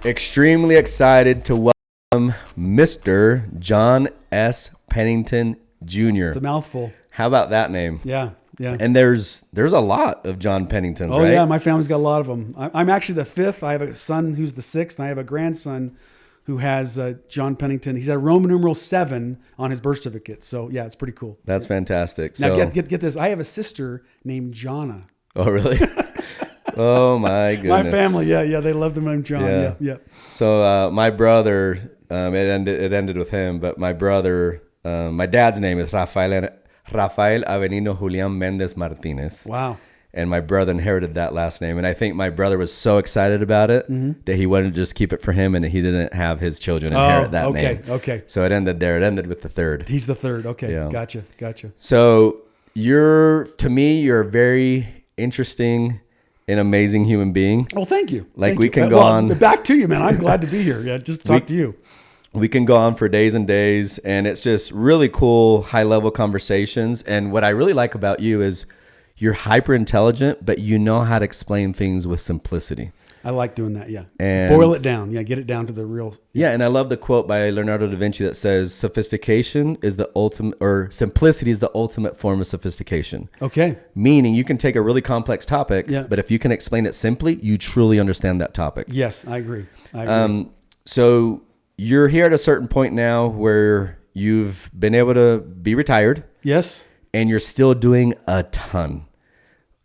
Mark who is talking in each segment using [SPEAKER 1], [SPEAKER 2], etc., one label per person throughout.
[SPEAKER 1] extremely excited to welcome Mr. John S. Pennington Jr.
[SPEAKER 2] It's a mouthful.
[SPEAKER 1] How about that name?
[SPEAKER 2] Yeah, yeah.
[SPEAKER 1] And there's a lot of John Penningtons,
[SPEAKER 2] Oh
[SPEAKER 1] right?
[SPEAKER 2] yeah, my family's got a lot of them. I'm actually the fifth. I have a son who's the sixth, and I have a grandson who has John Pennington. He's at Roman numeral 7 on his birth certificate. So yeah, it's pretty cool.
[SPEAKER 1] That's fantastic.
[SPEAKER 2] Now
[SPEAKER 1] So,
[SPEAKER 2] get this. I have a sister named Jonna.
[SPEAKER 1] oh really? Oh my goodness.
[SPEAKER 2] My family, yeah, they love the name John. Yeah.
[SPEAKER 1] So my brother, it ended with him, but my brother, my dad's name is Rafael Avenino Julian Mendez Martinez.
[SPEAKER 2] Wow.
[SPEAKER 1] And my brother inherited that last name. And I think my brother was so excited about it that he wanted to just keep it for him, and he didn't have his children inherit that name.
[SPEAKER 2] Okay.
[SPEAKER 1] So it ended there. It ended with the third.
[SPEAKER 2] He's the third. Okay.
[SPEAKER 1] Yeah.
[SPEAKER 2] Gotcha.
[SPEAKER 1] So you're a very interesting and amazing human being.
[SPEAKER 2] Well, thank you.
[SPEAKER 1] Like,
[SPEAKER 2] Thank
[SPEAKER 1] we
[SPEAKER 2] you.
[SPEAKER 1] can go on.
[SPEAKER 2] Back to you, man. I'm glad to be here. Yeah, just talk to you.
[SPEAKER 1] We can go on for days and days, and it's just really cool, high-level conversations. And what I really like about you is you're hyper intelligent, but you know how to explain things with simplicity.
[SPEAKER 2] I like doing that. Yeah.
[SPEAKER 1] And
[SPEAKER 2] boil it down. Yeah. Get it down to the real.
[SPEAKER 1] Yeah. And I love the quote by Leonardo da Vinci that says, sophistication is the ultimate, or simplicity is the ultimate form of sophistication.
[SPEAKER 2] Okay.
[SPEAKER 1] Meaning you can take a really complex topic,
[SPEAKER 2] Yeah.
[SPEAKER 1] but if you can explain it simply, you truly understand that topic.
[SPEAKER 2] Yes, I agree.
[SPEAKER 1] So you're here at a certain point now where you've been able to be retired.
[SPEAKER 2] Yes.
[SPEAKER 1] And you're still doing a ton.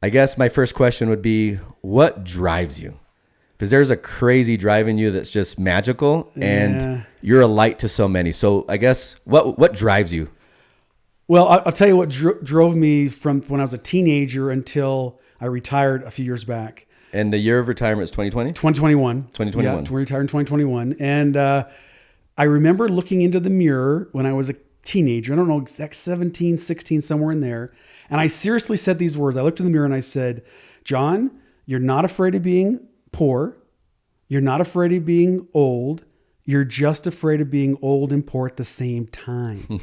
[SPEAKER 1] I guess my first question would be, what drives you? Because there's a crazy drive in you that's just magical, and you're a light to so many. So I guess what drives you?
[SPEAKER 2] Well, I'll tell you what drove me from when I was a teenager until I retired a few years back.
[SPEAKER 1] And the year of retirement is 2020?
[SPEAKER 2] 2021.
[SPEAKER 1] 2021.
[SPEAKER 2] Yeah, retired in 2021. And I remember looking into the mirror when I was a teenager. I don't know, exact 17, 16, somewhere in there. And I seriously said these words. I looked in the mirror and I said, John, you're not afraid of being poor. You're not afraid of being old. You're just afraid of being old and poor at the same time.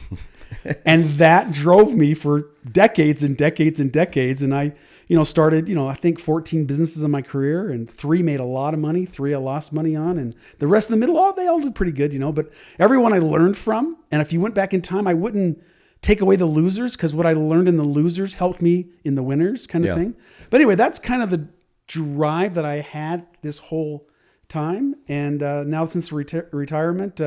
[SPEAKER 2] And that drove me for decades and decades and decades. And I, started, I think 14 businesses in my career, and 3 made a lot of money. 3 I lost money on. And the rest of the middle, they all did pretty good, but everyone I learned from. And if you went back in time, I wouldn't take away the losers, because what I learned in the losers helped me in the winners kind of thing. But anyway, that's kind of the drive that I had this whole time. And now since retirement,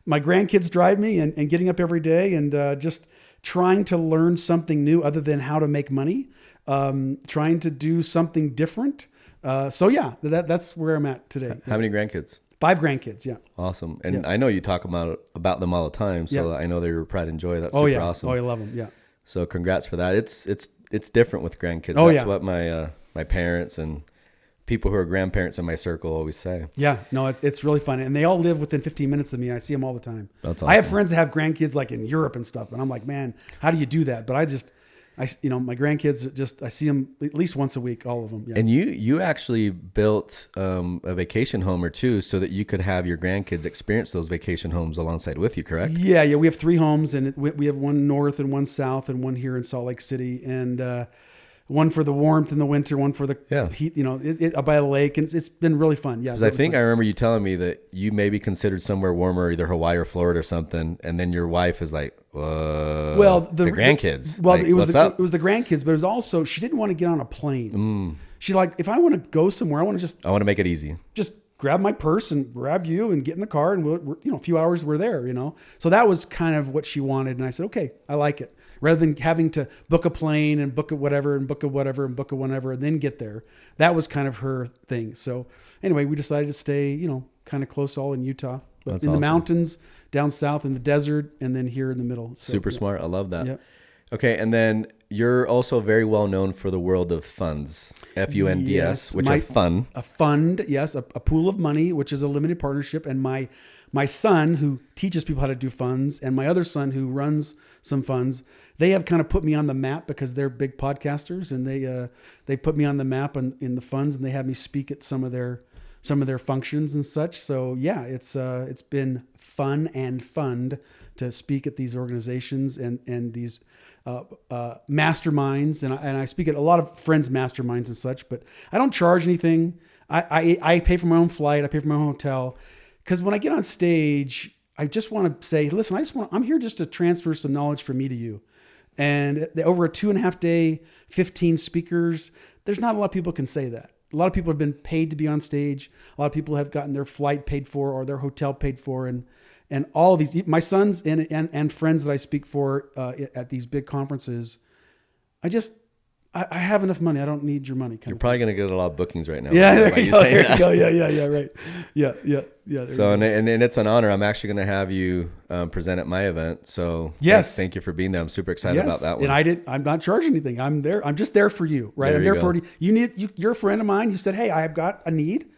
[SPEAKER 2] my grandkids drive me, and getting up every day and just trying to learn something new other than how to make money, trying to do something different. So yeah, that's where I'm at today.
[SPEAKER 1] How many grandkids?
[SPEAKER 2] 5 grandkids. Yeah.
[SPEAKER 1] Awesome. And I know you talk about them all the time. So I know they're your pride and joy. That's super awesome.
[SPEAKER 2] Oh, I love them. Yeah.
[SPEAKER 1] So congrats for that. It's different with grandkids.
[SPEAKER 2] Oh,
[SPEAKER 1] That's what my parents and people who are grandparents in my circle always say.
[SPEAKER 2] Yeah, no, it's really fun. And they all live within 15 minutes of me. I see them all the time.
[SPEAKER 1] That's awesome.
[SPEAKER 2] I have friends that have grandkids like in Europe and stuff. And I'm like, man, how do you do that? But my grandkids, I see them at least once a week, all of them. Yeah.
[SPEAKER 1] And you actually built a vacation home or two so that you could have your grandkids experience those vacation homes alongside with you, correct?
[SPEAKER 2] Yeah. We have 3 homes, and we have one north and one south and one here in Salt Lake City. And one for the warmth in the winter, one for the heat, by a lake. And it's been really fun. Yeah.
[SPEAKER 1] Because I think I remember you telling me that you may be considered somewhere warmer, either Hawaii or Florida or something. And then your wife is like, well, the grandkids.
[SPEAKER 2] It was the grandkids, but it was also, she didn't want to get on a plane. She's like, if I want to go somewhere, I want to
[SPEAKER 1] make it easy.
[SPEAKER 2] Just grab my purse and grab you and get in the car, and we're a few hours we're there, So that was kind of what she wanted. And I said, okay, I like it. Rather than having to book a plane and book a whatever and book a whatever and book a whenever and then get there. That was kind of her thing. So anyway, we decided to stay, kind of close all in Utah, but
[SPEAKER 1] That's
[SPEAKER 2] in
[SPEAKER 1] awesome.
[SPEAKER 2] The mountains, down south in the desert, and then here in the middle. So,
[SPEAKER 1] super smart. I love that.
[SPEAKER 2] Yeah.
[SPEAKER 1] Okay. And then you're also very well known for the world of funds, FUNDS,
[SPEAKER 2] yes,
[SPEAKER 1] which are fun.
[SPEAKER 2] A fund, yes, a pool of money, which is a limited partnership. And my son, who teaches people how to do funds, and my other son, who runs some funds, they have kind of put me on the map because they're big podcasters, and they put me on the map in the funds, and they have me speak at some of their functions and such. So yeah, it's been fun and fun to speak at these organizations and these masterminds, and I speak at a lot of friends' masterminds and such. But I don't charge anything. I pay for my own flight. I pay for my own hotel. Because when I get on stage, I just want to say, listen, I'm here just to transfer some knowledge from me to you. And over a 2.5 day, 15 speakers, there's not a lot of people can say that. A lot of people have been paid to be on stage. A lot of people have gotten their flight paid for or their hotel paid for. And all of these, my sons and friends that I speak for at these big conferences, I have enough money. I don't need your money.
[SPEAKER 1] You're probably going to get a lot of bookings right now.
[SPEAKER 2] Yeah, there you go. Yeah, right. Yeah.
[SPEAKER 1] So, and it's an honor. I'm actually going to have you present at my event. So
[SPEAKER 2] yes,
[SPEAKER 1] thank you for being there. I'm super excited about that one.
[SPEAKER 2] And I'm not charging anything. I'm there. I'm just there for you, right? I'm there for you. You're a friend of mine. You said, hey, I've got a need.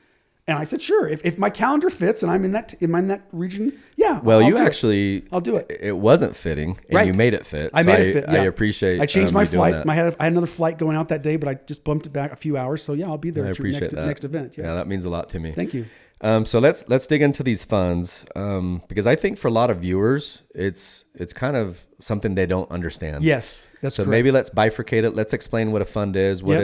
[SPEAKER 2] And I said, sure. If my calendar fits and I'm in that region, yeah.
[SPEAKER 1] Well,
[SPEAKER 2] I'll do it.
[SPEAKER 1] It wasn't fitting, and you made it fit.
[SPEAKER 2] I made it fit. Yeah.
[SPEAKER 1] I appreciate.
[SPEAKER 2] I changed my flight. I had another flight going out that day, but I just bumped it back a few hours. So yeah, I'll be there at your next event.
[SPEAKER 1] Yeah, that means a lot to me.
[SPEAKER 2] Thank you.
[SPEAKER 1] So let's dig into these funds because I think for a lot of viewers, it's kind of something they don't understand.
[SPEAKER 2] Yes, that's correct.
[SPEAKER 1] Maybe let's bifurcate it. Let's explain what a fund is, what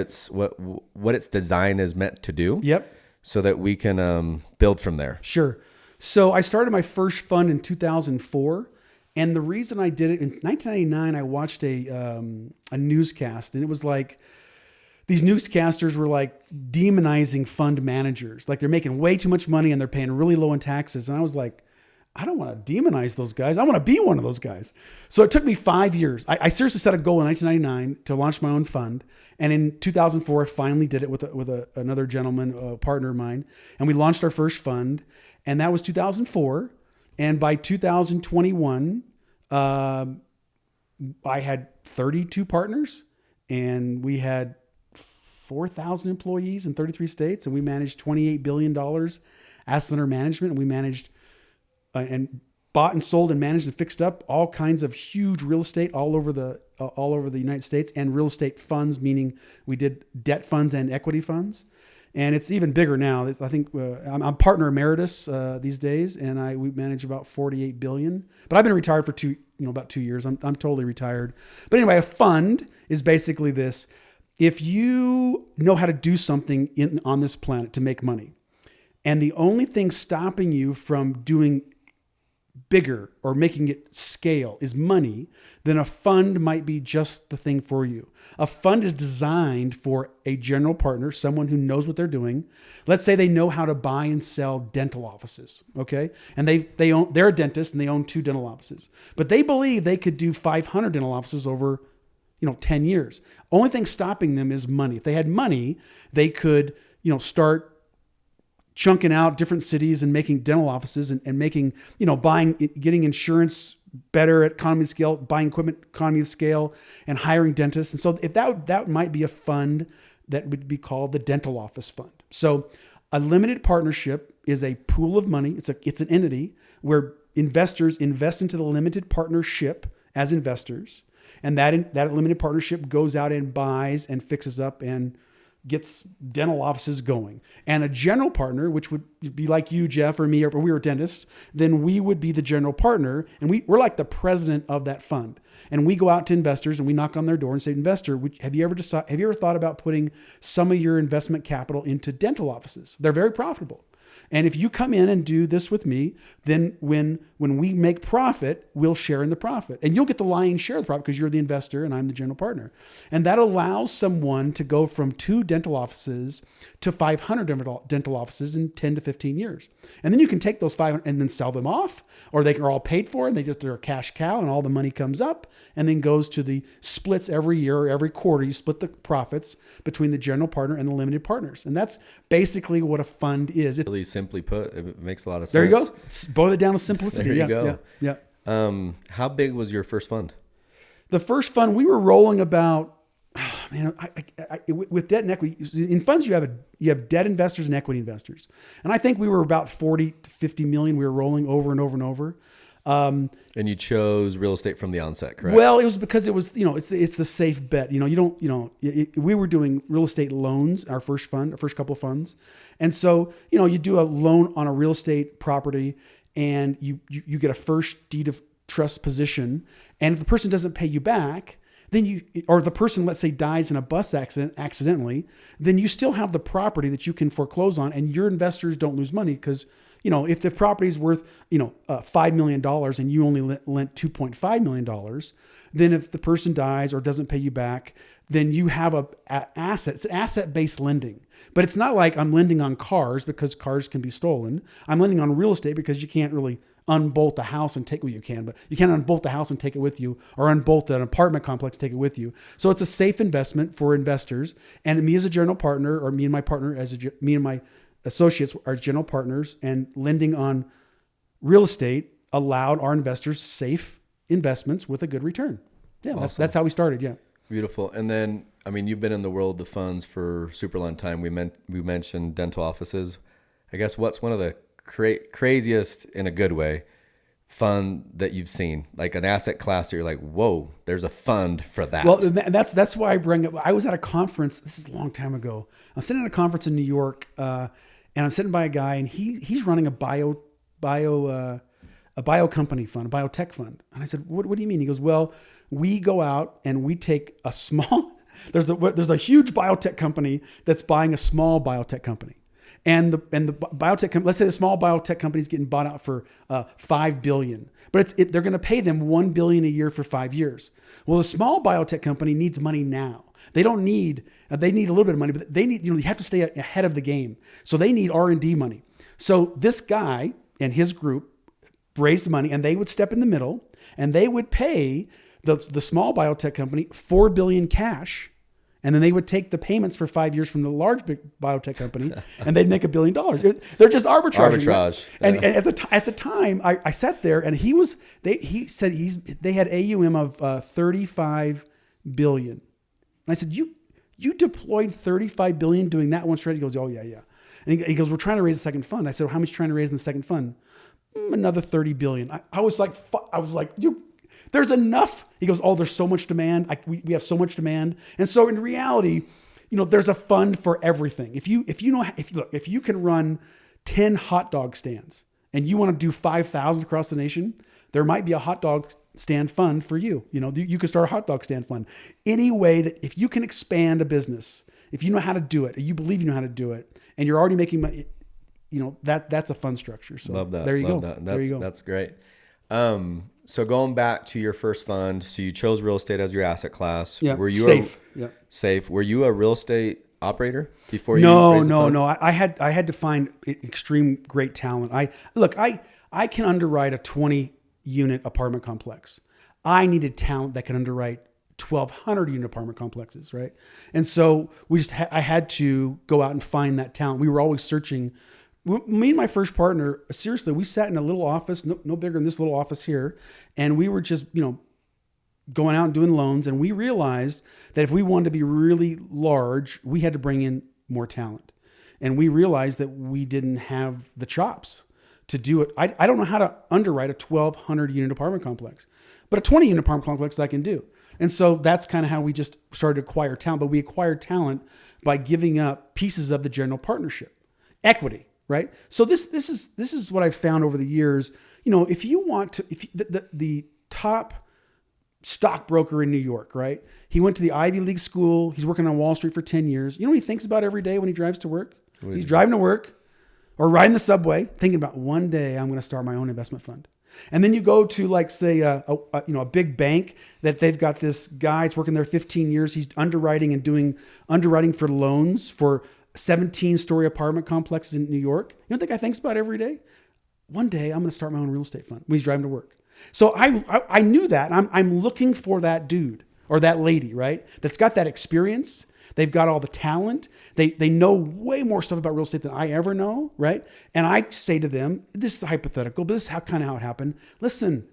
[SPEAKER 1] its design is meant to do.
[SPEAKER 2] Yep.
[SPEAKER 1] So that we can build from there.
[SPEAKER 2] Sure. So I started my first fund in 2004. And the reason I did it in 1999, I watched a newscast, and it was like these newscasters were like demonizing fund managers. Like they're making way too much money and they're paying really low in taxes. And I was like, I don't want to demonize those guys. I want to be one of those guys. So it took me 5 years. I seriously set a goal in 1999 to launch my own fund. And in 2004, I finally did it with another gentleman, a partner of mine. And we launched our first fund. And that was 2004. And by 2021, I had 32 partners. And we had 4,000 employees in 33 states. And we managed $28 billion assets under management. And we managed and bought and sold and managed and fixed up all kinds of huge real estate all over the United States, and real estate funds, meaning we did debt funds and equity funds. And it's even bigger now. I think I'm partner emeritus these days, and we manage about 48 billion. But I've been retired for about 2 years. I'm totally retired. But anyway, a fund is basically this: if you know how to do something on this planet to make money, and the only thing stopping you from doing bigger or making it scale is money, then a fund might be just the thing for you. A fund is designed for a general partner, someone who knows what they're doing. Let's say they know how to buy and sell dental offices, okay? And they're a dentist and they own 2 dental offices. But they believe they could do 500 dental offices over 10 years. Only thing stopping them is money. If they had money, they could start chunking out different cities and making dental offices and making, getting insurance better at economy of scale, buying equipment, economy of scale, and hiring dentists. And so if that might be a fund that would be called the dental office fund. So a limited partnership is a pool of money. It's an entity where investors invest into the limited partnership as investors. And that limited partnership goes out and buys and fixes up and gets dental offices going. And a general partner, which would be like you, Jeff, or me, or if we were dentists, then we would be the general partner. And we're like the president of that fund. And we go out to investors and we knock on their door and say, investor, have you ever thought about putting some of your investment capital into dental offices? They're very profitable. And if you come in and do this with me, then when we make profit, we'll share in the profit. And you'll get the lion's share of the profit because you're the investor and I'm the general partner. And that allows someone to go from 2 dental offices to 500 dental offices in 10 to 15 years. And then you can take those 500 and then sell them off, or they are all paid for and they're a cash cow and all the money comes up and then goes to the splits every year or every quarter. You split the profits between the general partner and the limited partners. And that's basically what a fund is.
[SPEAKER 1] Really simply put, it makes a lot of sense.
[SPEAKER 2] There you go. Boil it down to simplicity.
[SPEAKER 1] There you go.
[SPEAKER 2] Yeah.
[SPEAKER 1] How big was your first fund?
[SPEAKER 2] The first fund, we were rolling about, with debt and equity. In funds, you have debt investors and equity investors. And I think we were about 40 to 50 million. We were rolling over and over and over.
[SPEAKER 1] And you chose real estate from the onset, correct?
[SPEAKER 2] Well, it was because it was, it's the safe bet. We were doing real estate loans, our first couple of funds. And so, you do a loan on a real estate property and you get a first deed of trust position. And if the person doesn't pay you back, then or the person, let's say, dies in a bus accident accidentally, then you still have the property that you can foreclose on, and your investors don't lose money because, if the property is worth, $5 million and you only lent $2.5 million, then if the person dies or doesn't pay you back, then you have a asset. It's asset-based lending. But it's not like I'm lending on cars because cars can be stolen. I'm lending on real estate because you can't really unbolt a house and take, well, you can, but you can't unbolt the house and take it with you, or unbolt an apartment complex, take it with you. So it's a safe investment for investors. And me as a general partner, or me and my partner me and my associates are general partners, and lending on real estate allowed our investors safe investments with a good return. Yeah. Awesome. That's how we started. Yeah.
[SPEAKER 1] Beautiful. And then, you've been in the world of funds for super long time. We mentioned dental offices. I guess what's one of the craziest, in a good way, fund that you've seen, like an asset class that you're like, whoa, there's a fund for that?
[SPEAKER 2] Well, that's why I bring up, I was at a conference, this is a long time ago. I'm sitting at a conference in New York, and I'm sitting by a guy, and he's running a bio company fund, a biotech fund. And I said, what do you mean? He goes, well, we go out and we take a small, there's a huge biotech company that's buying a small biotech company. And the biotech, let's say the small biotech company is getting bought out for $5 billion, but they're going to pay them $1 billion a year for 5 years. Well, the small biotech company needs money now. They need a little bit of money, but they need, you have to stay ahead of the game. So they need R&D money. So this guy and his group raised money, and they would step in the middle, and they would pay the small biotech company $4 billion cash. And then they would take the payments for 5 years from the large big biotech company, and they'd make $1 billion. They're just arbitraging.
[SPEAKER 1] Arbitrage.
[SPEAKER 2] Yeah. And at the time, I sat there, and he said they had AUM of 35 billion. And I said, you deployed 35 billion doing that one straight? He goes, oh yeah. And he goes, we're trying to raise a second fund. I said, well, how much are you trying to raise in the second fund? Another 30 billion. I was like, there's enough. He goes, oh, there's so much demand. We have so much demand. And so in reality, there's a fund for everything. If you can run 10 hot dog stands and you want to do 5,000 across the nation, there might be a hot dog stand fund for you. You could start a hot dog stand fund. Any way that if you can expand a business, if you know how to do it, or you believe you know how to do it, and you're already making money, that's a fund structure. So
[SPEAKER 1] love that.
[SPEAKER 2] There you go.
[SPEAKER 1] There you go. That's great. So going back to your first fund, so you chose real estate as your asset class.
[SPEAKER 2] Yeah.
[SPEAKER 1] Were you
[SPEAKER 2] safe?
[SPEAKER 1] Safe. Were you a real estate operator before you?
[SPEAKER 2] No. I had to find extreme great talent. I can underwrite a 20-unit apartment complex. I needed talent that can underwrite 1,200 unit apartment complexes, right? And so I had to go out and find that talent. We were always searching. Me and my first partner, seriously, we sat in a little office, no bigger than this little office here. And we were just, going out and doing loans. And we realized that if we wanted to be really large, we had to bring in more talent. And we realized that we didn't have the chops to do it. I don't know how to underwrite a 1,200 unit apartment complex, but a 20 unit apartment complex I can do. And so that's kind of how we just started to acquire talent. But we acquired talent by giving up pieces of the general partnership, equity. Right. So this is what I've found over the years. If you want to, the top stockbroker in New York, right? He went to the Ivy League school. He's working on Wall Street for 10 years. You know what he thinks about every day when he drives to work? He's driving to work or riding the subway, thinking about one day I'm going to start my own investment fund. And then you go to, like, say, a big bank that they've got this guy. He's working there 15 years. He's underwriting and doing underwriting for loans for 17-story apartment complexes in New York. You know what that guy thinks about every day? One day I'm going to start my own real estate fund when he's driving to work. So I knew that. I'm looking for that dude or that lady, right? That's got that experience. They've got all the talent. They know way more stuff about real estate than I ever know, right? And I say to them, this is hypothetical, but this is how it happened. Listen,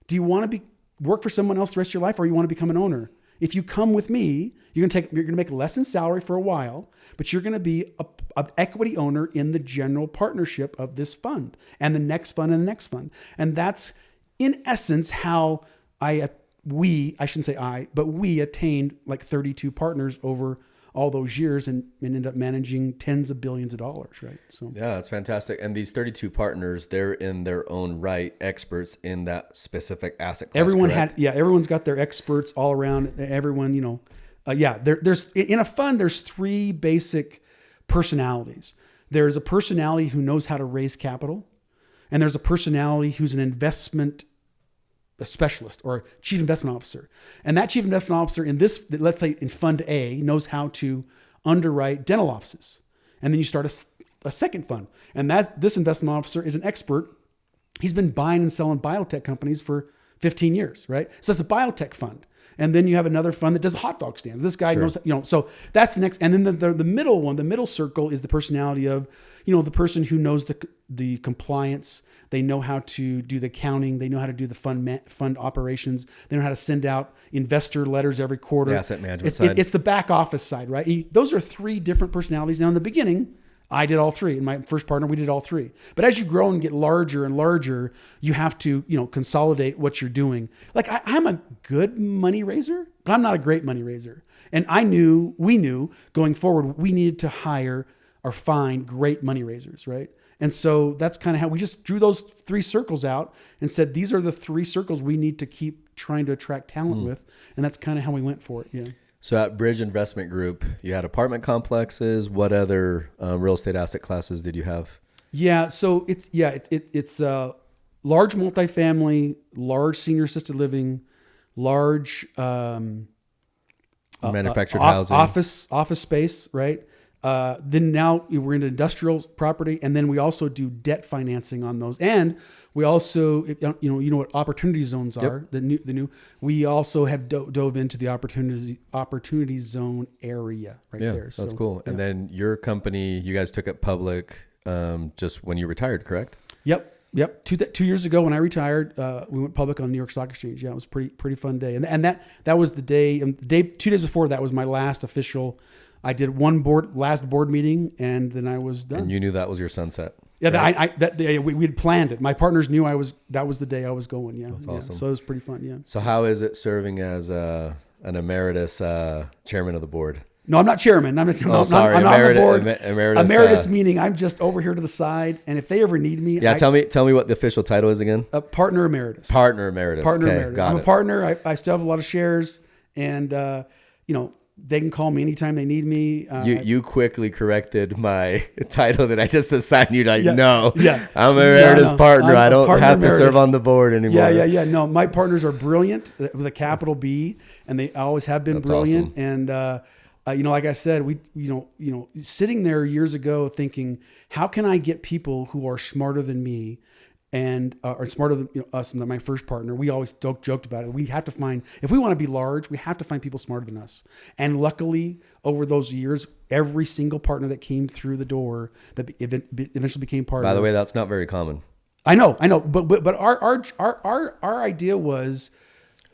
[SPEAKER 2] do you want to work for someone else the rest of your life, or you want to become an owner? If you come with me, you're going to make less in salary for a while, but you're going to be an equity owner in the general partnership of this fund and the next fund and the next fund. And that's in essence how we attained like 32 partners over all those years and ended up managing tens of billions of dollars, right? So
[SPEAKER 1] yeah, that's fantastic. And these 32 partners, they're in their own right experts in that specific asset class.
[SPEAKER 2] Everyone's got their experts all around. Everyone, there's in a fund, there's three basic personalities. There's a personality who knows how to raise capital, and there's a personality who's an investment specialist or chief investment officer. And that chief investment officer in this, let's say in fund A, knows how to underwrite dental offices. And then you start a second fund. And this investment officer is an expert. He's been buying and selling biotech companies for 15 years, right? So it's a biotech fund. And then you have another fund that does hot dog stands. This guy knows, so that's the next. And then the middle one, the middle circle is the personality of, the person who knows the compliance. They know how to do the accounting. They know how to do the fund operations. They know how to send out investor letters every quarter.
[SPEAKER 1] The asset management side.
[SPEAKER 2] It's the back office side, right? Those are three different personalities. Now in the beginning, I did all three. In my first partner, we did all three. But as you grow and get larger and larger, you have to, consolidate what you're doing. Like I'm a good money raiser, but I'm not a great money raiser. And we knew going forward, we needed to hire or find great money raisers, right? And so that's kind of how we just drew those three circles out and said, these are the three circles we need to keep trying to attract talent with. And that's kind of how we went for it. Yeah.
[SPEAKER 1] So at Bridge Investment Group, you had apartment complexes. What other real estate asset classes did you have?
[SPEAKER 2] Yeah. So it's large multifamily, large senior assisted living, large
[SPEAKER 1] manufactured housing,
[SPEAKER 2] office space, right? Then now we're into industrial property, and then we also do debt financing on those. And we also, you know what opportunity zones are. Yep. The new. We also have dove into the opportunity zone area right there.
[SPEAKER 1] That's cool. Yeah. And then your company, you guys took it public just when you retired, correct?
[SPEAKER 2] Yep. 2 years ago when I retired, we went public on New York Stock Exchange. Yeah, it was pretty fun day. And that was the day. 2 days before that was my last official. I did last board meeting, and then I was done.
[SPEAKER 1] And you knew that was your sunset.
[SPEAKER 2] Yeah, right? We had planned it. My partners knew that was the day I was going. Yeah,
[SPEAKER 1] that's awesome.
[SPEAKER 2] So it was pretty fun. Yeah.
[SPEAKER 1] So how is it serving as an emeritus chairman of the board?
[SPEAKER 2] No, I'm not chairman. I'm not on the board. Emeritus meaning I'm just over here to the side, and if they ever need me,
[SPEAKER 1] tell me what the official title is again.
[SPEAKER 2] Partner emeritus.
[SPEAKER 1] Partner emeritus.
[SPEAKER 2] I'm a partner. I still have a lot of shares, and they can call me anytime they need me.
[SPEAKER 1] You quickly corrected my title that I just assigned you. I'm
[SPEAKER 2] emeritus
[SPEAKER 1] partner. I don't have to serve on the board anymore.
[SPEAKER 2] Yeah. No, my partners are brilliant with a capital B, and they always have been brilliant.
[SPEAKER 1] Awesome.
[SPEAKER 2] And like I said, we sitting there years ago thinking, how can I get people who are smarter than me and are smarter than us, and my first partner? We always joked about it. We have to find, if we want to be large, we have to find people smarter than us. And luckily, over those years, every single partner that came through the door that eventually became partner.
[SPEAKER 1] By the way, that's not very common.
[SPEAKER 2] I know, but our idea was.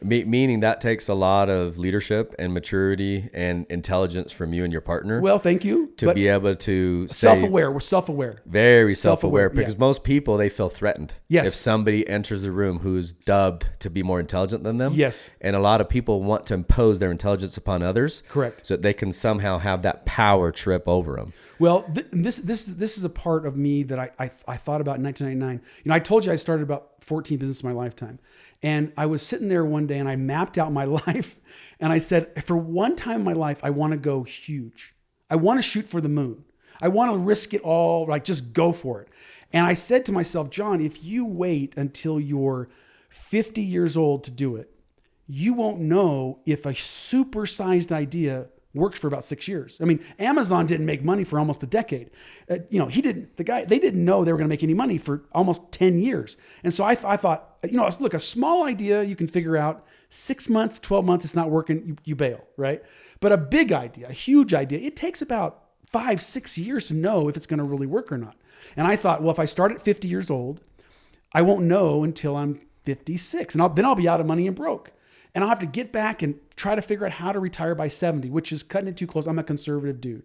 [SPEAKER 1] Meaning that takes a lot of leadership and maturity and intelligence from you and your partner.
[SPEAKER 2] Well, thank you.
[SPEAKER 1] To be able to
[SPEAKER 2] self-aware. We're self-aware.
[SPEAKER 1] Very self-aware because most people, they feel threatened.
[SPEAKER 2] Yes.
[SPEAKER 1] If somebody enters the room who's dubbed to be more intelligent than them.
[SPEAKER 2] Yes.
[SPEAKER 1] And a lot of people want to impose their intelligence upon others.
[SPEAKER 2] Correct.
[SPEAKER 1] So that they can somehow have that power trip over them.
[SPEAKER 2] Well, this is a part of me that I thought about in 1999. I told you I started about 14 businesses in my lifetime. And I was sitting there one day and I mapped out my life and I said, for one time in my life, I want to go huge. I want to shoot for the moon. I want to risk it all, like just go for it. And I said to myself, John, if you wait until you're 50 years old to do it, you won't know if a supersized idea works for about 6 years. I mean, Amazon didn't make money for almost a decade. They didn't know they were going to make any money for almost 10 years. And so I thought, look, a small idea you can figure out 6 months, 12 months, it's not working, you bail, right? But a big idea, a huge idea, it takes about 5-6 years to know if it's going to really work or not. And I thought, well, if I start at 50 years old, I won't know until I'm 56 and then I'll be out of money and broke. And I'll have to get back and try to figure out how to retire by 70, which is cutting it too close. I'm a conservative dude.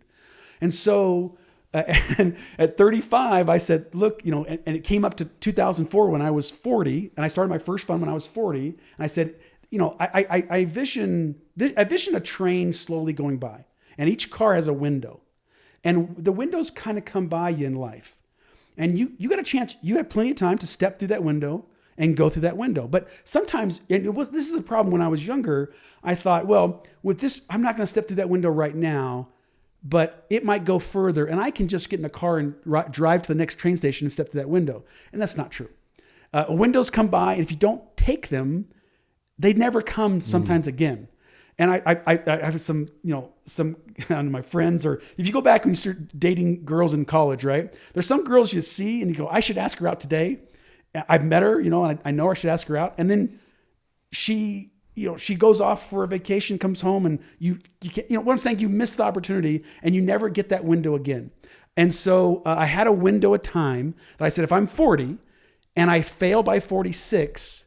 [SPEAKER 2] And so and at 35, I said, look, and it came up to 2004 when I was 40, and I started my first fund when I was 40. And I said, I vision a train slowly going by. And each car has a window. And the windows kind of come by you in life. And you got a chance, you have plenty of time to step through that window and go through that window. But sometimes, this is a problem when I was younger, I thought, well, with this, I'm not going to step through that window right now, but it might go further and I can just get in a car and drive to the next train station and step through that window. And that's not true. Windows come by, and if you don't take them, they never come sometimes again. And I have some of my friends, or if you go back when you start dating girls in college, right? There's some girls you see and you go, I should ask her out today. I've met her, and I know I should ask her out. And then she goes off for a vacation, comes home, and you can't, what I'm saying, you miss the opportunity and you never get that window again. And so I had a window of time that I said, if I'm 40 and I fail by 46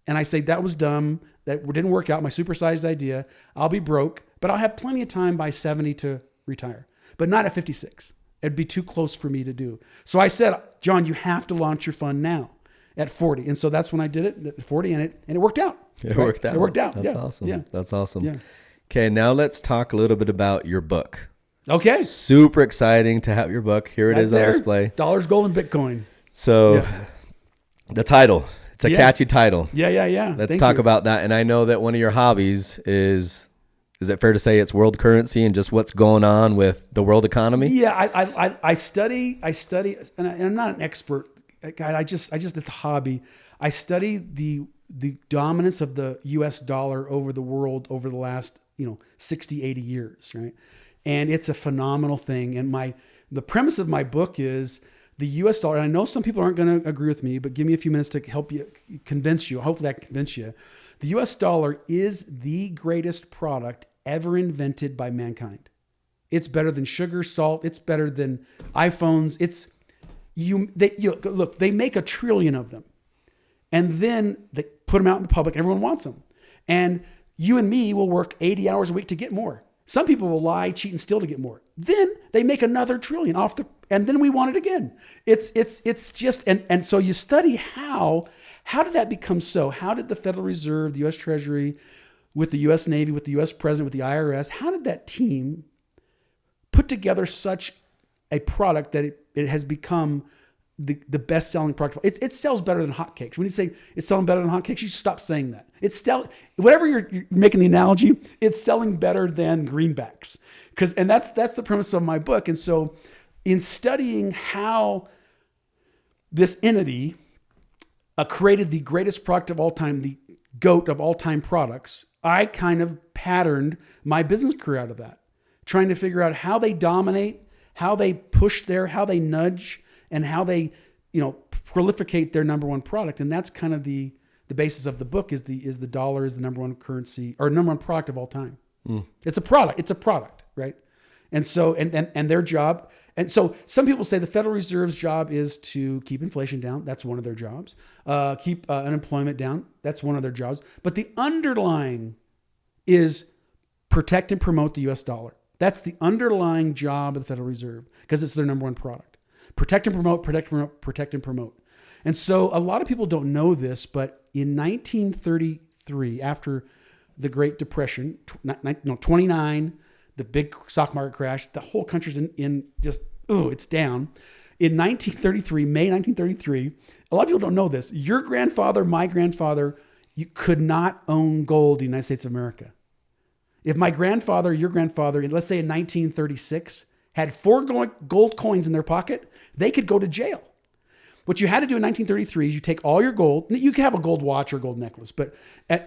[SPEAKER 2] and I say that was dumb, that didn't work out, my supersized idea, I'll be broke, but I'll have plenty of time by 70 to retire, but not at 56. It'd be too close for me to do. So I said, John, you have to launch your fund now at 40. And so that's when I did it at 40, and it worked out.
[SPEAKER 1] It worked out.
[SPEAKER 2] It worked out.
[SPEAKER 1] That's awesome.
[SPEAKER 2] Yeah.
[SPEAKER 1] That's awesome.
[SPEAKER 2] Yeah.
[SPEAKER 1] Okay. Now let's talk a little bit about your book.
[SPEAKER 2] Okay.
[SPEAKER 1] Super exciting to have your book. Here it is on display.
[SPEAKER 2] Dollars, Gold, and Bitcoin.
[SPEAKER 1] So the title, it's a catchy title.
[SPEAKER 2] Yeah.
[SPEAKER 1] Let's talk about that. And I know that one of your hobbies is it fair to say it's world currency and just what's going on with the world economy?
[SPEAKER 2] Yeah, I study, and I'm not an expert. I just it's a hobby. I study the dominance of the US dollar over the world over the last, 60, 80 years, right? And it's a phenomenal thing. And the premise of my book is the US dollar, and I know some people aren't going to agree with me, but give me a few minutes to help you, convince you. Hopefully I can convince you. The US dollar is the greatest product ever invented by mankind. It's better than sugar, salt. It's better than iPhones. Look, they make 1 trillion of them, and then they put them out in the public. Everyone wants them. And you and me will work 80 hours a week to get more. Some people will lie, cheat, and steal to get more. Then they make another 1 trillion and then we want it again. It's just, and so you study how did that become so? How did the Federal Reserve, the US Treasury, with the US Navy, with the US President, with the IRS, how did that team put together such a product that it has become the best-selling product? It sells better than hotcakes. When you say it's selling better than hotcakes, you should stop saying that. Whatever you're making the analogy, it's selling better than greenbacks. And that's the premise of my book. And so in studying how this entity created the greatest product of all time, the GOAT of all time products, I kind of patterned my business career out of that, trying to figure out how they dominate, how they push how they nudge, and how they, proliferate their number one product. And that's kind of the basis of the book is the dollar is the number one currency or number one product of all time. It's a product, right? And so, and their job. And so some people say the Federal Reserve's job is to keep inflation down. That's one of their jobs. Keep unemployment down. That's one of their jobs. But the underlying is protect and promote the US dollar. That's the underlying job of the Federal Reserve because it's their number one product. Protect and promote, protect and promote. And so a lot of people don't know this, but in 1933, after the Great Depression, 29, the big stock market crash, the whole country's in just, it's down. In 1933, May 1933, a lot of people don't know this. Your grandfather, my grandfather, you could not own gold in the United States of America. If my grandfather, your grandfather, let's say in 1936, had 4 gold coins in their pocket, they could go to jail. What you had to do in 1933 is you take all your gold. You could have a gold watch or a gold necklace, but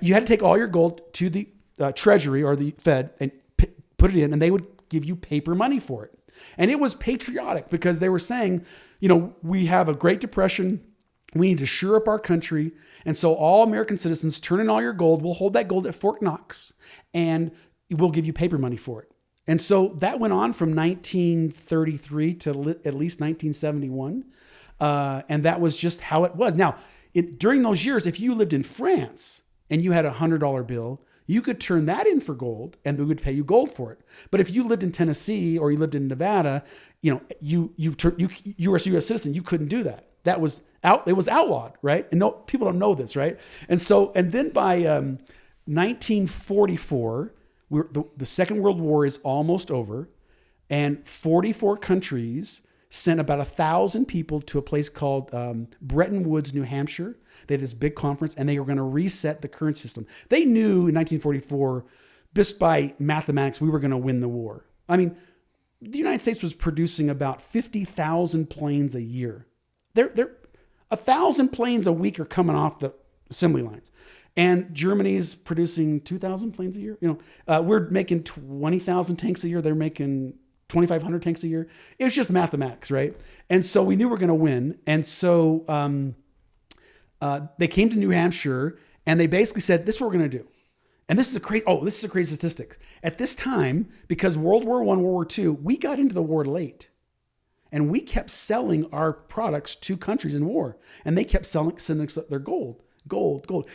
[SPEAKER 2] you had to take all your gold to the Treasury or the Fed and put it in, and they would give you paper money for it. And it was patriotic because they were saying, we have a Great Depression. We need to shore up our country. And so all American citizens, turn in all your gold. We'll hold that gold at Fort Knox, and we'll give you paper money for it. And so that went on from 1933 to at least 1971. And that was just how it was. Now, during those years, if you lived in France and you had a $100 bill, you could turn that in for gold and they would pay you gold for it. But if you lived in Tennessee or you lived in Nevada, you were a U.S. citizen, you couldn't do that. That was it was outlawed, right? And people don't know this, right? And then by 1944, The Second World War is almost over, and 44 countries sent about 1,000 people to a place called Bretton Woods, New Hampshire. They had this big conference, and they were going to reset the current system. They knew in 1944, just by mathematics, we were going to win the war. I mean, the United States was producing about 50,000 planes a year. 1,000 planes a week are coming off the assembly lines. And Germany's producing 2,000 planes a year. We're making 20,000 tanks a year. They're making 2,500 tanks a year. It was just mathematics, right? And so we knew we were going to win. And so they came to New Hampshire, and they basically said, this is what we're going to do. And this is a crazy statistic. At this time, because World War I, World War II, we got into the war late. And we kept selling our products to countries in war. And they kept sending us their gold.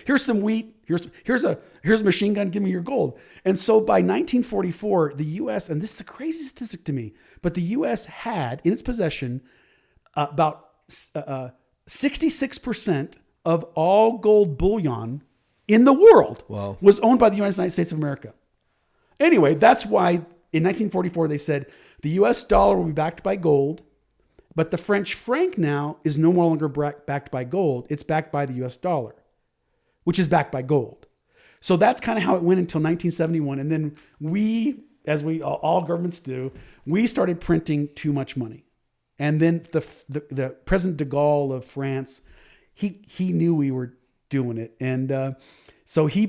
[SPEAKER 2] Here's some wheat. Here's a machine gun. Give me your gold. And so by 1944, the U.S., and this is a crazy statistic to me, but the U.S. had in its possession about 66% of all gold bullion in the world was owned by the United States of America. Anyway, that's why in 1944 they said the U.S. dollar will be backed by gold, but the French franc now is no longer backed by gold. It's backed by the U.S. dollar, which is backed by gold. So that's kind of how it went until 1971. And then we, as all governments do, we started printing too much money. And then the President de Gaulle of France, he knew we were doing it. And so he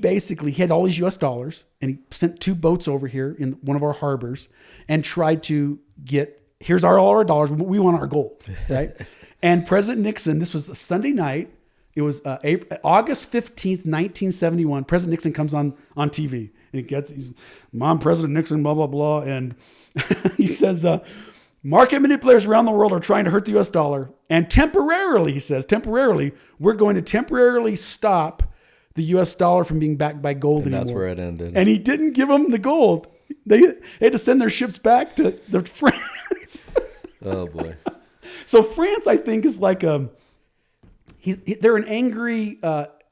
[SPEAKER 2] had all these U.S. dollars, and he sent 2 boats over here in one of our harbors and tried to here's all our dollars. We want our gold, right? And President Nixon, this was a Sunday night. It was August 15th, 1971. President Nixon comes on TV, and he's Mom, President Nixon, blah, blah, blah. And he says, market manipulators around the world are trying to hurt the U.S. dollar. And temporarily, he says, we're going to temporarily stop the U.S. dollar from being backed by gold anymore.
[SPEAKER 1] That's where it ended.
[SPEAKER 2] And he didn't give them the gold. They had to send their ships back to France.
[SPEAKER 1] Oh, boy.
[SPEAKER 2] So France, I think, is like they're an angry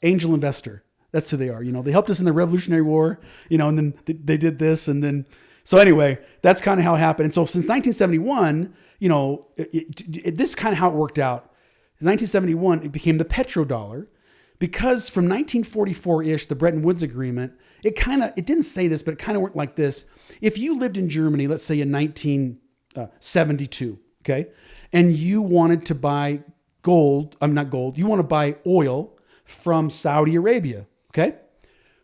[SPEAKER 2] angel investor. That's who they are. They helped us in the Revolutionary War, and then they did this. And then, so anyway, that's kind of how it happened. And so since 1971, this is kind of how it worked out. In 1971, it became the petrodollar. Because from 1944-ish, the Bretton Woods Agreement, it didn't say this, but it kind of worked like this. If you lived in Germany, let's say in 1972, okay, and you wanted to buy you want to buy oil from Saudi Arabia, okay?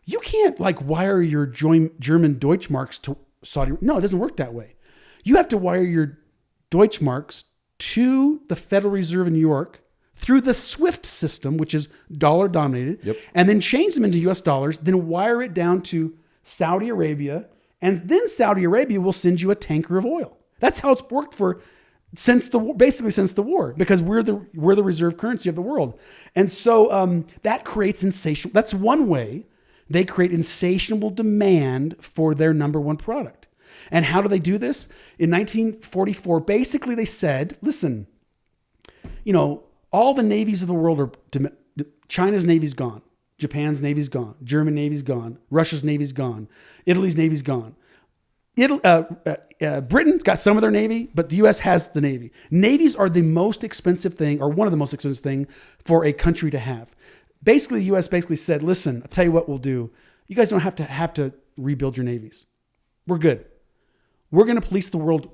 [SPEAKER 2] You can't wire your German Deutschmarks to Saudi. No, it doesn't work that way. You have to wire your Deutschmarks to the Federal Reserve in New York through the SWIFT system, which is dollar dominated, and then change them into US dollars, then wire it down to Saudi Arabia, and then Saudi Arabia will send you a tanker of oil. That's how it's worked since the war, because we're the reserve currency of the world. And so that creates insatiable. That's one way they create insatiable demand for their number one product. And how do they do this? In 1944, basically they said, listen, all the navies of the world are, China's navy's gone. Japan's navy's gone. German navy's gone. Russia's navy's gone. Italy's navy's gone. Britain's got some of their navy, but the U.S. has the navy. Navies are the most expensive thing, or one of the most expensive thing for a country to have. Basically, the U.S. said, listen, I'll tell you what we'll do. You guys don't have to rebuild your navies. We're good. We're going to police the world.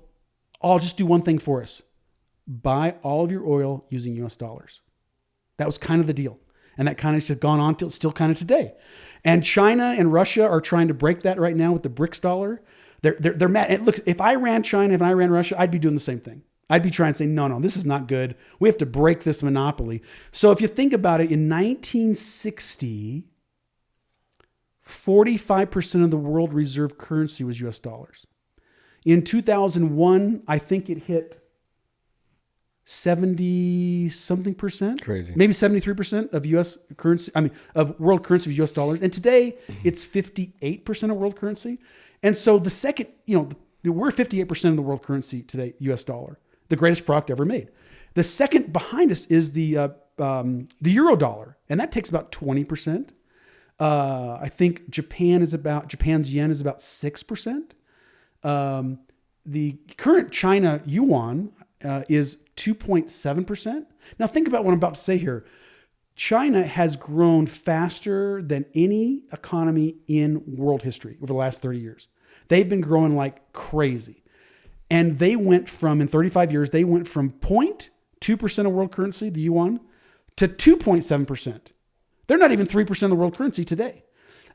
[SPEAKER 2] I'll just do one thing for us. Buy all of your oil using US dollars. That was kind of the deal. And that kind of just gone on till still kind of today. And China and Russia are trying to break that right now with the BRICS dollar. They're mad. And look, if I ran China, if I ran Russia, I'd be doing the same thing. I'd be trying to say, no, this is not good. We have to break this monopoly. So if you think about it, in 1960, 45% of the world reserve currency was US dollars. In 2001, I think it hit 70 something percent,
[SPEAKER 1] crazy,
[SPEAKER 2] maybe 73% of US currency. Of world currency was US dollars. And today it's 58% of world currency. And so the second, we're 58% of the world currency today, US dollar, the greatest product ever made. The second behind us is the euro dollar. And that takes about 20%. I think Japan's yen is about 6%. The current China yuan is 2.7%. Now think about what I'm about to say here. China has grown faster than any economy in world history over the last 30 years. They've been growing like crazy. And they went from, in 35 years, they went from 0.2% of world currency, the yuan, to 2.7%. They're not even 3% of the world currency today.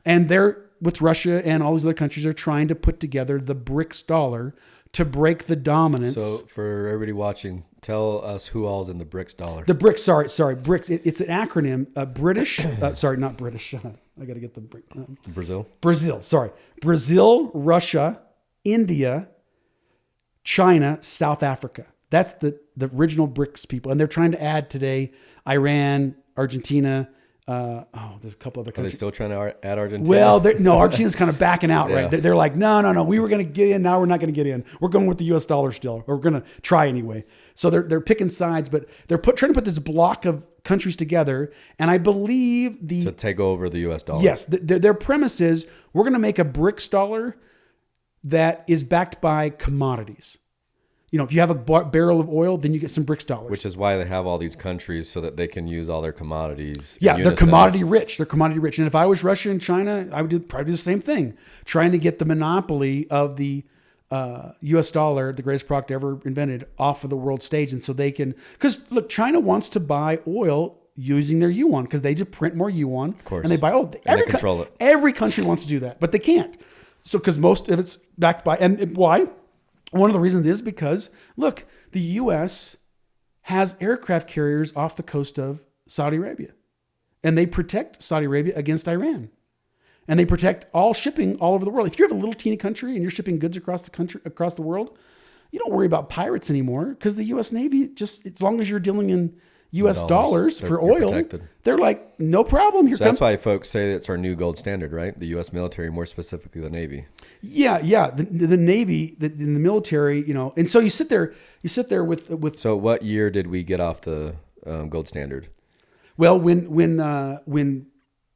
[SPEAKER 2] And they're, with Russia and all these other countries, are trying to put together the BRICS dollar to break the dominance.
[SPEAKER 1] So for everybody watching, tell us who all's in the BRICS dollar.
[SPEAKER 2] The BRICS, sorry, BRICS. It's an acronym. British, sorry, not British. I got to get the Brazil. Sorry, Brazil, Russia, India, China, South Africa. That's the original BRICS people, and they're trying to add today Iran, Argentina. There's a couple other countries.
[SPEAKER 1] Are they still trying to add Argentina?
[SPEAKER 2] Well, no, Argentina's kind of backing out, right? They're like, no, we were going to get in. Now we're not going to get in. We're going with the US dollar still, or we're going to try anyway. So they're picking sides, but they're trying to put this block of countries together. And I believe
[SPEAKER 1] to take over the US dollar.
[SPEAKER 2] Yes. Their premise is we're going to make a BRICS dollar that is backed by commodities. You know, if you have a barrel of oil, then you get some BRICS dollars.
[SPEAKER 1] Which is why they have all these countries so that they can use all their commodities.
[SPEAKER 2] Yeah, they're commodity rich. And if I was Russia and China, I would probably do the same thing, trying to get the monopoly of the U.S. dollar, the greatest product ever invented, off of the world stage. And so they can, because look, China wants to buy oil using their yuan because they just print more yuan.
[SPEAKER 1] Of course.
[SPEAKER 2] And they buy oil.
[SPEAKER 1] And they control it.
[SPEAKER 2] Every country wants to do that, but they can't. So because most of it's backed by, and why? One of the reasons is because, look, the U.S. has aircraft carriers off the coast of Saudi Arabia, and they protect Saudi Arabia against Iran, and they protect all shipping all over the world. If you have a little teeny country and you're shipping goods across the world, you don't worry about pirates anymore because the U.S. Navy, just as long as you're dealing in U.S. dollars for oil, they're like, no problem.
[SPEAKER 1] So that's why folks say it's our new gold standard, right? The U.S. military, more specifically the Navy.
[SPEAKER 2] Yeah. The Navy, in the military, you know, and so you sit there with.
[SPEAKER 1] So what year did we get off the gold standard?
[SPEAKER 2] Well, when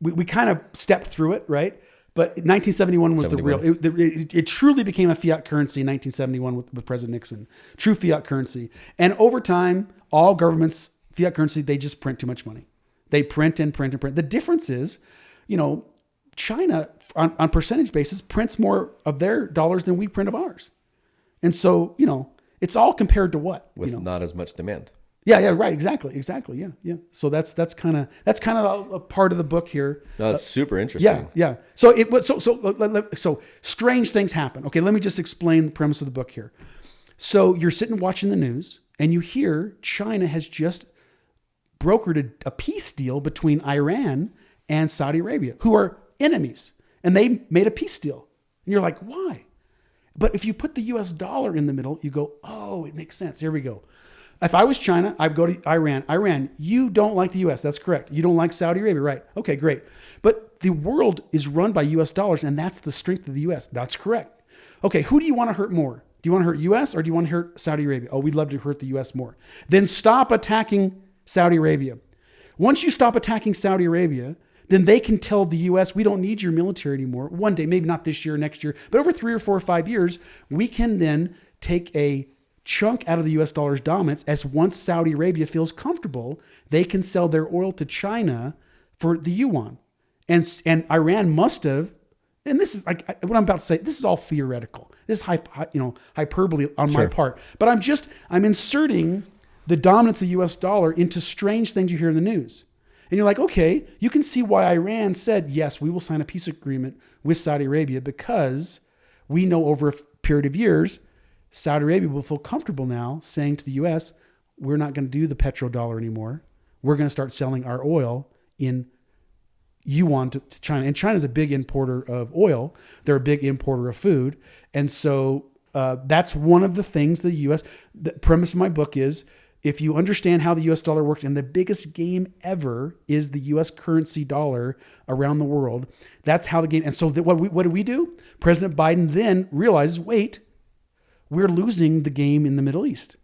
[SPEAKER 2] we kind of stepped through it, right? But 1971 was the real. It truly became a fiat currency in 1971 with President Nixon. True fiat currency, and over time, all governments. Fiat currency, they just print too much money. They print and print and print. The difference is, you know, China on percentage basis prints more of their dollars than we print of ours. And so, you know, it's all compared to what?
[SPEAKER 1] With not as much demand.
[SPEAKER 2] Yeah, right. Exactly. Yeah. So that's kind of a part of the book here.
[SPEAKER 1] No, that's super interesting.
[SPEAKER 2] Yeah. So strange things happen. Okay, let me just explain the premise of the book here. So you're sitting watching the news and you hear China has just brokered a peace deal between Iran and Saudi Arabia, who are enemies, and they made a peace deal. And you're like, why? But if you put the US dollar in the middle, you go, oh, it makes sense. Here we go. If I was China, I'd go to Iran. Iran, you don't like the US. That's correct. You don't like Saudi Arabia, right? Okay, great. But the world is run by US dollars, and that's the strength of the US. That's correct. Okay, who do you want to hurt more? Do you want to hurt US or do you want to hurt Saudi Arabia? Oh, we'd love to hurt the US more. Then stop attacking Saudi Arabia. Once you stop attacking Saudi Arabia, then they can tell the U.S., we don't need your military anymore. One day, maybe not this year, next year, but over 3 or 4 or 5 years, we can then take a chunk out of the U.S. dollar's dominance as once Saudi Arabia feels comfortable, they can sell their oil to China for the yuan. And Iran must have, and this is like what I'm about to say, this is all theoretical. This is hyperbole on my part. But I'm inserting the dominance of the U.S. dollar into strange things you hear in the news. And you're like, okay, you can see why Iran said, yes, we will sign a peace agreement with Saudi Arabia because we know over a period of years, Saudi Arabia will feel comfortable now saying to the U.S., we're not going to do the petrodollar anymore. We're going to start selling our oil in yuan to China. And China's a big importer of oil. They're a big importer of food. And so that's one of the things the U.S., the premise of my book is, if you understand how the U.S. dollar works, and the biggest game ever is the U.S. currency dollar around the world, that's how the game. And so what do we do? President Biden then realizes, wait, we're losing the game in the Middle East.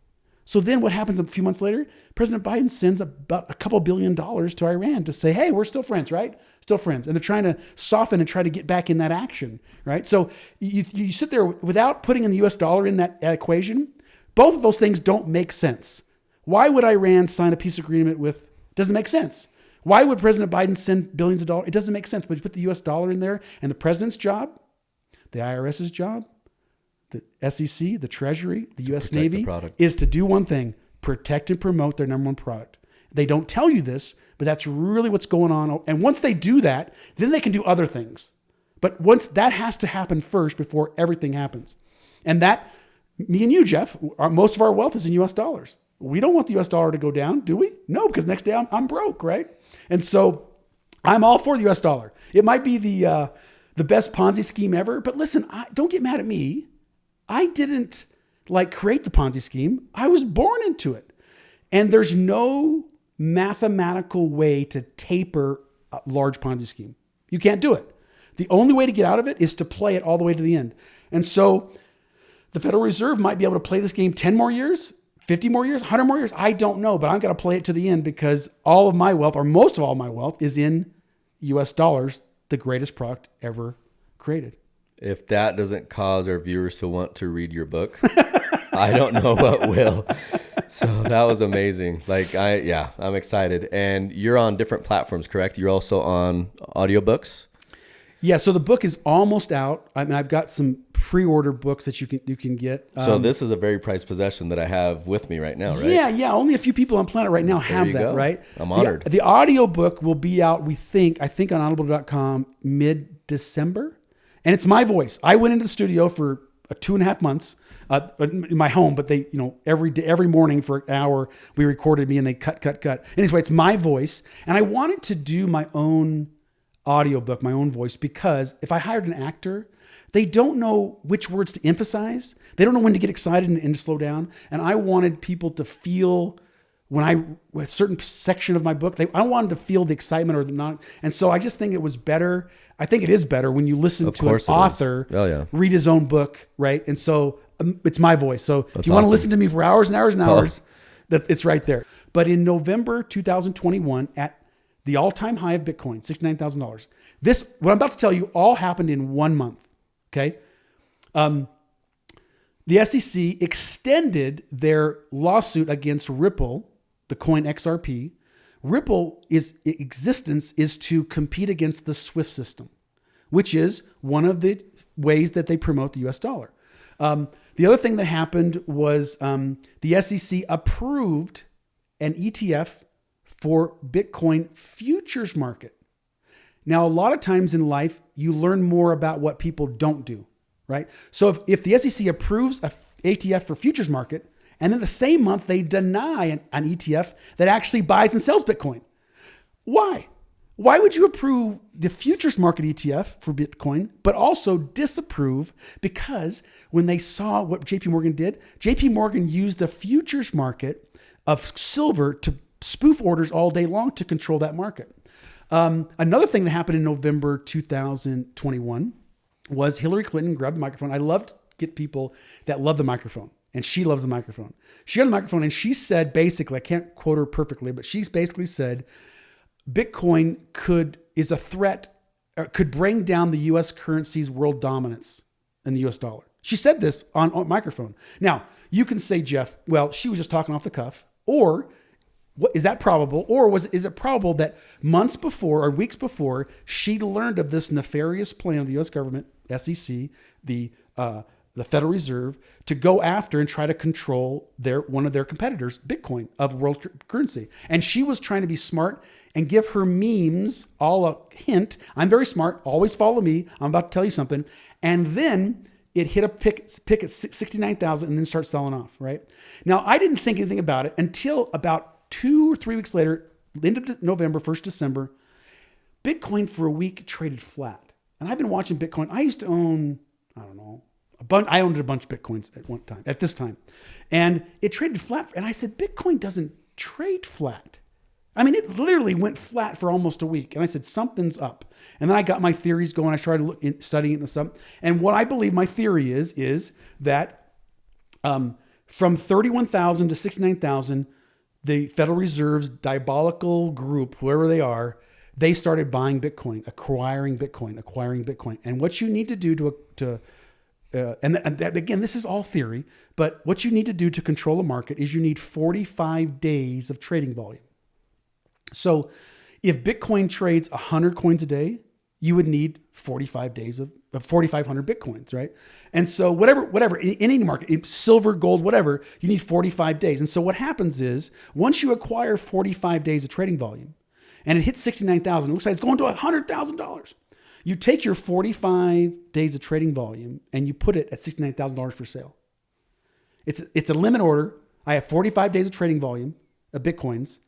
[SPEAKER 2] So then what happens a few months later? President Biden sends about a couple $2 billion to Iran to say, hey, we're still friends, right? Still friends. And they're trying to soften and try to get back in that action, right? So you sit there without putting in the US dollar in that equation. Both of those things don't make sense. Why would Iran sign a peace agreement with, doesn't make sense. Why would President Biden send billions of dollars? It doesn't make sense. But you put the US dollar in there, and the president's job, the IRS's job, the SEC, the Treasury, the US Navy is to do one thing: protect and promote their number one product. They don't tell you this, but that's really what's going on. And once they do that, then they can do other things. But once that has to happen first before everything happens. And that, me and you, Jeff, most of our wealth is in US dollars. We don't want the US dollar to go down, do we? No, because next day I'm broke, right? And so I'm all for the US dollar. It might be the best Ponzi scheme ever, but listen, don't get mad at me. I didn't create the Ponzi scheme. I was born into it. And there's no mathematical way to taper a large Ponzi scheme. You can't do it. The only way to get out of it is to play it all the way to the end. And so the Federal Reserve might be able to play this game 10 more years, 50 more years, 100 more years. I don't know, but I'm going to play it to the end because all of my wealth, or most of all my wealth, is in US dollars, the greatest product ever created.
[SPEAKER 1] If that doesn't cause our viewers to want to read your book, I don't know what will. So that was amazing. I'm excited. And you're on different platforms, correct? You're also on audiobooks?
[SPEAKER 2] Yeah. So the book is almost out. I mean, I've got some pre-order books that you can get.
[SPEAKER 1] So this is a very prized possession that I have with me right now, right?
[SPEAKER 2] Yeah. Only a few people on planet right now have that, right?
[SPEAKER 1] I'm honored.
[SPEAKER 2] The audiobook will be out, I think on audible.com mid-December. And it's my voice. I went into the studio for 2.5 months in my home, but they, every morning for an hour, we recorded me and they cut. Anyway, it's my voice. And I wanted to do my own audiobook, my own voice, because if I hired an actor, they don't know which words to emphasize. They don't know when to get excited and to slow down. And I wanted people to feel with a certain section of my book, I wanted to feel the excitement or the not. And so I just think it was better. I think it is better when you listen to an author read his own book, right? And so it's my voice. So if you want to listen to me for hours and hours and hours, it's right there. But in November 2021, at the all-time high of Bitcoin, $69,000, what I'm about to tell you all happened in 1 month, okay? The SEC extended their lawsuit against Ripple, the coin XRP. Ripple existence is to compete against the SWIFT system, which is one of the ways that they promote the US dollar. The other thing that happened was the SEC approved an ETF for Bitcoin futures market. Now, a lot of times in life, you learn more about what people don't do, right? So if the SEC approves an ETF for futures market, and then the same month they deny an ETF that actually buys and sells Bitcoin. Why? Why would you approve the futures market ETF for Bitcoin, but also disapprove? Because when they saw what JP Morgan did, JP Morgan used the futures market of silver to spoof orders all day long to control that market. Another thing that happened in November 2021 was Hillary Clinton grabbed the microphone. I love to get people that love the microphone. And she loves the microphone. She had the microphone and she said, basically, I can't quote her perfectly, but she's basically said, Bitcoin is a threat, could bring down the U.S. currency's world dominance in the U.S. dollar. She said this on microphone. Now, you can say, Jeff, well, she was just talking off the cuff. Or is that probable? Or is it probable that months before or weeks before she learned of this nefarious plan of the U.S. government, SEC, the Federal Reserve, to go after and try to control one of their competitors, Bitcoin, of world currency. And she was trying to be smart and give her memes all a hint. I'm very smart. Always follow me. I'm about to tell you something. And then it hit a pick at 69,000 and then starts selling off, right? Now, I didn't think anything about it until about 2 or 3 weeks later, end of November, 1st December, Bitcoin for a week traded flat. And I've been watching Bitcoin. I used to own, I don't know, I owned a bunch of Bitcoins at this time. And it traded flat. And I said, Bitcoin doesn't trade flat. I mean, it literally went flat for almost a week. And I said, something's up. And then I got my theories going. I started studying it and stuff. And what I believe my theory is that From 31,000 to 69,000, the Federal Reserve's diabolical group, whoever they are, they started buying Bitcoin, acquiring Bitcoin. And what you need to do again, this is all theory, but what you need to do to control a market is you need 45 days of trading volume. So if Bitcoin trades 100 coins a day, you would need 45 days of 4,500 Bitcoins, right? And so whatever, in any market, silver, gold, whatever, you need 45 days. And so what happens is once you acquire 45 days of trading volume and it hits 69,000, it looks like it's going to $100,000. You take your 45 days of trading volume and you put it at $69,000 for sale. It's a limit order. I have 45 days of trading volume of Bitcoins,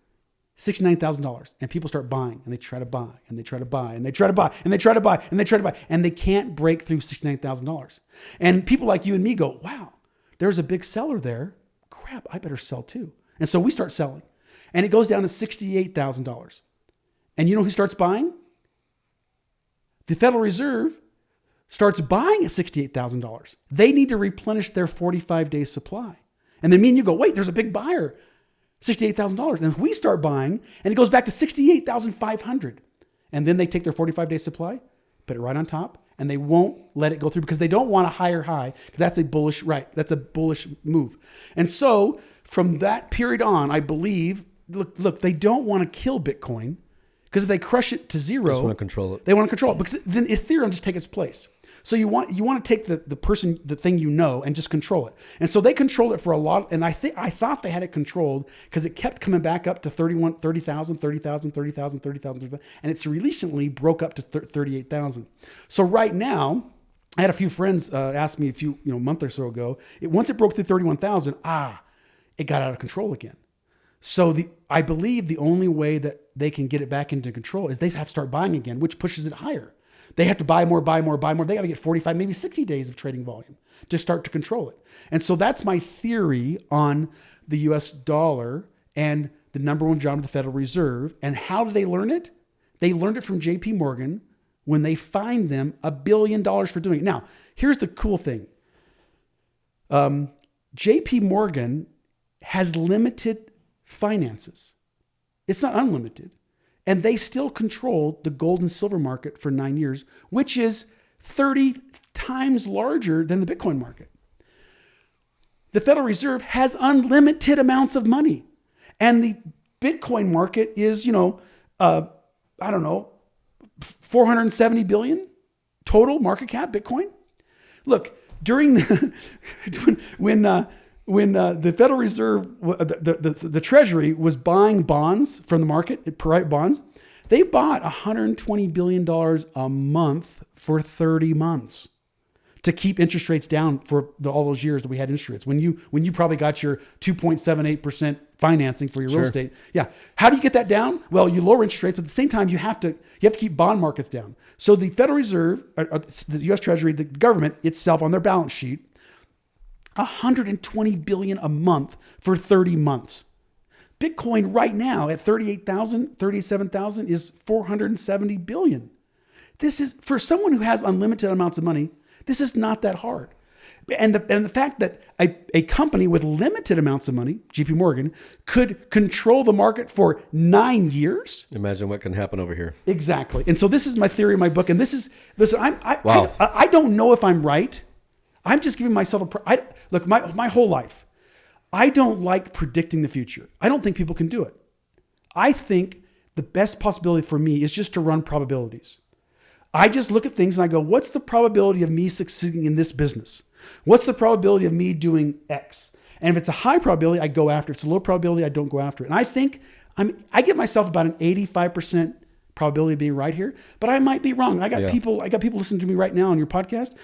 [SPEAKER 2] $69,000, and people start buying and they try to buy and they try to buy and they try to buy and they try to buy and they try to buy and they can't break through $69,000. And people like you and me go, wow, there's a big seller there. Crap, I better sell too. And so we start selling and it goes down to $68,000. And you know who starts buying? The Federal Reserve starts buying at $68,000. They need to replenish their 45-day supply. And then me and you go, wait, there's a big buyer. $68,000. And we start buying and it goes back to $68,500. And then they take their 45-day supply, put it right on top, and they won't let it go through because they don't want a higher high. That's a bullish, right? That's a bullish move. And so from that period on, I believe, look, they don't want to kill Bitcoin because if they crush it to zero,
[SPEAKER 1] They just want to control it.
[SPEAKER 2] They want to control it because then Ethereum just take its place. So you want to take the thing you know and just control it. And so they controlled it for a lot. And I thought they had it controlled because it kept coming back up to 30,000. And it's recently broke up to 38,000. So right now, I had a few friends ask me a month or so ago, once it broke through 31,000, it got out of control again. So I believe the only way that they can get it back into control is they have to start buying again, which pushes it higher. They have to buy more. They got to get 45, maybe 60 days of trading volume to start to control it. And so that's my theory on the US dollar and the number one job of the Federal Reserve. And how do they learn it? They learned it from JP Morgan when they fined them $1 billion for doing it. Now, here's the cool thing. JP Morgan has limited finances. It's not unlimited. And they still controlled the gold and silver market for 9 years, which is 30 times larger than the Bitcoin market. The Federal Reserve has unlimited amounts of money. And the Bitcoin market is, 470 billion total market cap Bitcoin. Look, during when the Federal Reserve, the Treasury was buying bonds from the market, private bonds, they bought $120 billion a month for 30 months to keep interest rates down for all those years that we had interest rates. When you probably got your 2.78% financing for your real estate. Yeah. How do you get that down? Well, you lower interest rates, but at the same time, you have to keep bond markets down. So the Federal Reserve, the US Treasury, the government itself on their balance sheet, $120 billion a month for 30 months. Bitcoin right now at 37,000 is $470 billion. This is, for someone who has unlimited amounts of money, this is not that hard. And the fact that a company with limited amounts of money, JP Morgan, could control the market for 9 years.
[SPEAKER 1] Imagine what can happen over here.
[SPEAKER 2] Exactly. And so this is my theory in my book. And I don't know if I'm right. I'm just giving myself look, my whole life, I don't like predicting the future. I don't think people can do it. I think the best possibility for me is just to run probabilities. I just look at things and I go, what's the probability of me succeeding in this business? What's the probability of me doing X? And if it's a high probability, I go after it. If it's a low probability, I don't go after it. And I think I give myself about an 85% probability of being right here, but I might be wrong. I got people listening to me right now on your podcast.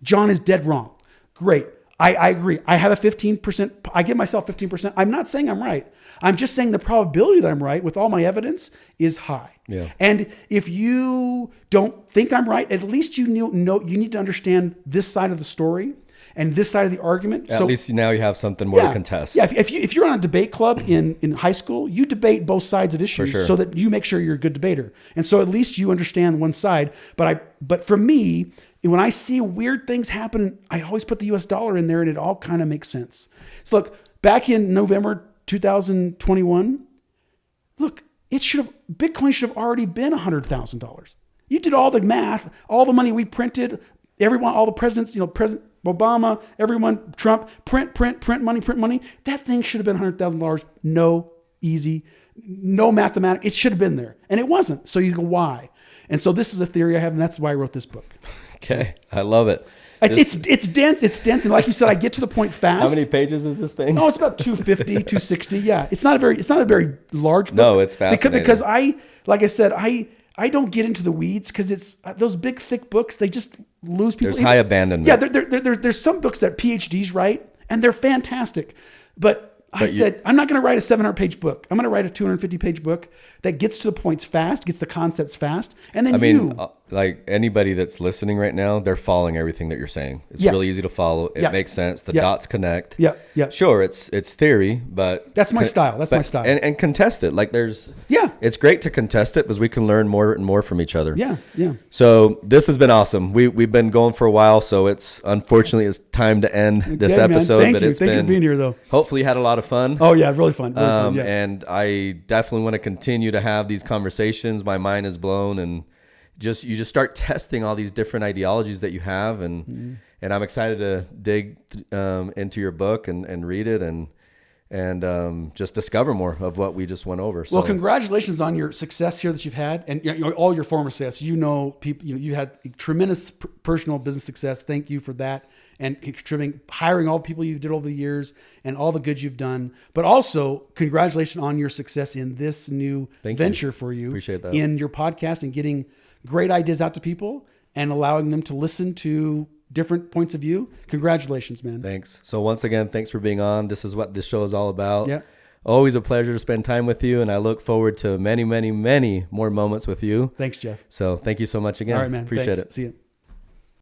[SPEAKER 2] John is dead wrong. Great. I agree. I have a 15%. I give myself 15%. I'm not saying I'm right. I'm just saying the probability that I'm right with all my evidence is high.
[SPEAKER 1] Yeah.
[SPEAKER 2] And if you don't think I'm right, at least you need to understand this side of the story and this side of the argument.
[SPEAKER 1] At least now you have something more to contest.
[SPEAKER 2] Yeah. If you're on a debate club in high school, you debate both sides of issues so that you make sure you're a good debater. And so at least you understand one side. But for me, when I see weird things happen, I always put the US dollar in there and it all kind of makes sense. So look, back in November 2021, look, Bitcoin should have already been $100,000. You did all the math, all the money we printed, everyone, all the presidents, President Obama, everyone, Trump, print money. That thing should have been $100,000. No mathematics. It should have been there. And it wasn't. So you go, why? And so this is a theory I have, and that's why I wrote this book.
[SPEAKER 1] Okay. I love it.
[SPEAKER 2] It's dense. It's dense. And like you said, I get to the point fast.
[SPEAKER 1] How many pages is this thing?
[SPEAKER 2] Oh, it's about 250, 260. Yeah. It's not a very large book.
[SPEAKER 1] No, it's fascinating.
[SPEAKER 2] Because like I said, I don't get into the weeds because it's those big, thick books. They just lose people.
[SPEAKER 1] There's high abandonment.
[SPEAKER 2] Yeah. There's some books that PhDs write and they're fantastic, but I said, I'm not going to write a 700-page book. I'm going to write a 250-page book that gets to the points fast, gets the concepts fast. And then
[SPEAKER 1] like anybody that's listening right now, they're following everything that you're saying. It's really easy to follow. It makes sense. The dots connect.
[SPEAKER 2] Yeah. Yeah.
[SPEAKER 1] Sure, it's theory, but
[SPEAKER 2] that's my style. My style.
[SPEAKER 1] And contest it. Like it's great to contest it because we can learn more and more from each other.
[SPEAKER 2] Yeah. Yeah.
[SPEAKER 1] So this has been awesome. We've been going for a while, so it's time to end this episode.
[SPEAKER 2] Thank you for being here, though.
[SPEAKER 1] Hopefully you had a lot of fun.
[SPEAKER 2] Oh yeah, really fun. Yeah.
[SPEAKER 1] And I definitely want to continue to have these conversations. My mind is blown, and you just start testing all these different ideologies that you have, and I'm excited to dig into your book and read it and just discover more of what we just went over. So,
[SPEAKER 2] well, congratulations on your success here that you've had, and all your former success. People, you had tremendous personal business success. Thank you for that. And contributing, hiring all the people you did over the years and all the good you've done. But also, congratulations on your success in this new venture for you.
[SPEAKER 1] Appreciate that.
[SPEAKER 2] In your podcast and getting great ideas out to people and allowing them to listen to different points of view. Congratulations, man.
[SPEAKER 1] Thanks. So once again, thanks for being on. This is what this show is all about.
[SPEAKER 2] Yeah.
[SPEAKER 1] Always a pleasure to spend time with you, and I look forward to many, many, many more moments with you.
[SPEAKER 2] Thanks, Jeff.
[SPEAKER 1] So thank you so much again.
[SPEAKER 2] All right, man.
[SPEAKER 1] Appreciate
[SPEAKER 2] Thanks.
[SPEAKER 1] it.
[SPEAKER 2] See you.